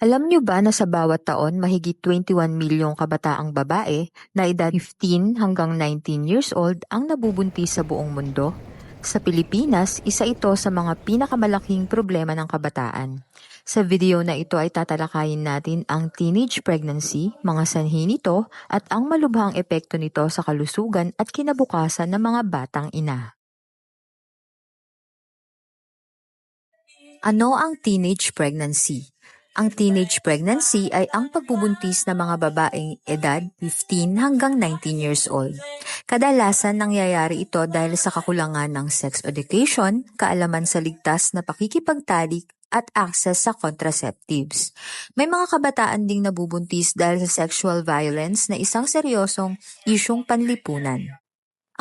Alam niyo ba na sa bawat taon mahigit 21 milyong kabataang babae na edad 15 hanggang 19 years old ang nabubuntis sa buong mundo? Sa Pilipinas, isa ito sa mga pinakamalaking problema ng kabataan. Sa video na ito ay tatalakayin natin ang teenage pregnancy, mga sanhi nito at ang malubhang epekto nito sa kalusugan at kinabukasan ng mga batang ina. Ano ang teenage pregnancy? Ang teenage pregnancy ay ang pagbubuntis ng mga babaeng edad 15 hanggang 19 years old. Kadalasan nangyayari ito dahil sa kakulangan ng sex education, kaalaman sa ligtas na pakikipagtalik at access sa contraceptives. May mga kabataan ding nabubuntis dahil sa sexual violence na isang seryosong isyung panlipunan.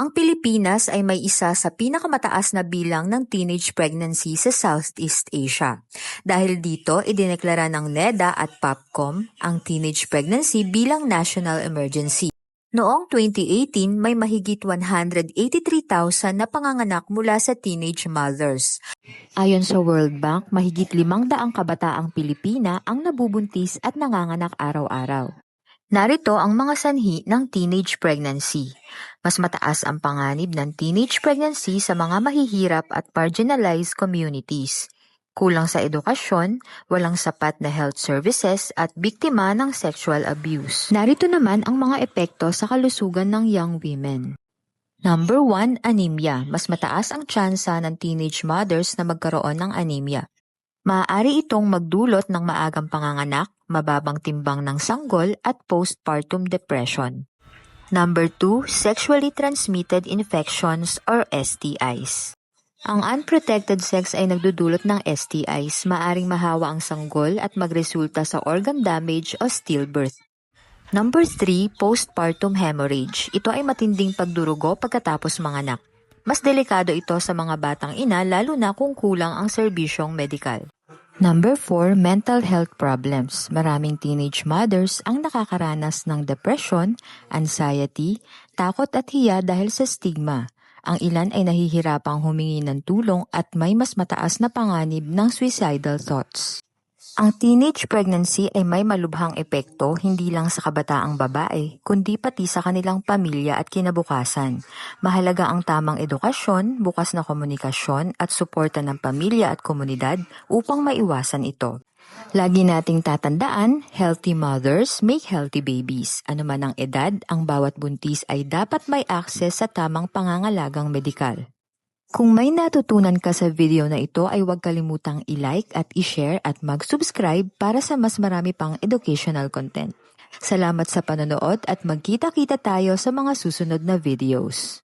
Ang Pilipinas ay may isa sa pinakamataas na bilang ng teenage pregnancy sa Southeast Asia. Dahil dito, idineklara ng NEDA at POPCOM ang teenage pregnancy bilang national emergency. Noong 2018, may mahigit 183,000 na panganganak mula sa teenage mothers. Ayon sa World Bank, mahigit 500 kabataang Pilipina ang nabubuntis at nanganganak araw-araw. Narito ang mga sanhi ng teenage pregnancy. Mas mataas ang panganib ng teenage pregnancy sa mga mahihirap at marginalized communities. Kulang sa edukasyon, walang sapat na health services at biktima ng sexual abuse. Narito naman ang mga epekto sa kalusugan ng young women. Number 1, anemia. Mas mataas ang tsansa ng teenage mothers na magkaroon ng anemia. Maaari itong magdulot ng maagang panganganak, mababang timbang ng sanggol at postpartum depression. Number 2, sexually transmitted infections or STIs. Ang unprotected sex ay nagdudulot ng STIs, maaring mahawa ang sanggol at magresulta sa organ damage o stillbirth. Number 3, postpartum hemorrhage. Ito ay matinding pagdurugo pagkatapos manganak. Mas delikado ito sa mga batang ina lalo na kung kulang ang serbisyong medikal. Number 4, mental health problems. Maraming teenage mothers ang nakakaranas ng depression, anxiety, takot at hiya dahil sa stigma. Ang ilan ay nahihirapang humingi ng tulong at may mas mataas na panganib ng suicidal thoughts. Ang teenage pregnancy ay may malubhang epekto hindi lang sa kabataang babae, kundi pati sa kanilang pamilya at kinabukasan. Mahalaga ang tamang edukasyon, bukas na komunikasyon at suporta ng pamilya at komunidad upang maiwasan ito. Lagi nating tatandaan, healthy mothers make healthy babies. Ano man ang edad, ang bawat buntis ay dapat may access sa tamang pangangalagang medikal. Kung may natutunan ka sa video na ito ay huwag kalimutang i-like at i-share at mag-subscribe para sa mas marami pang educational content. Salamat sa panonood at magkita-kita tayo sa mga susunod na videos.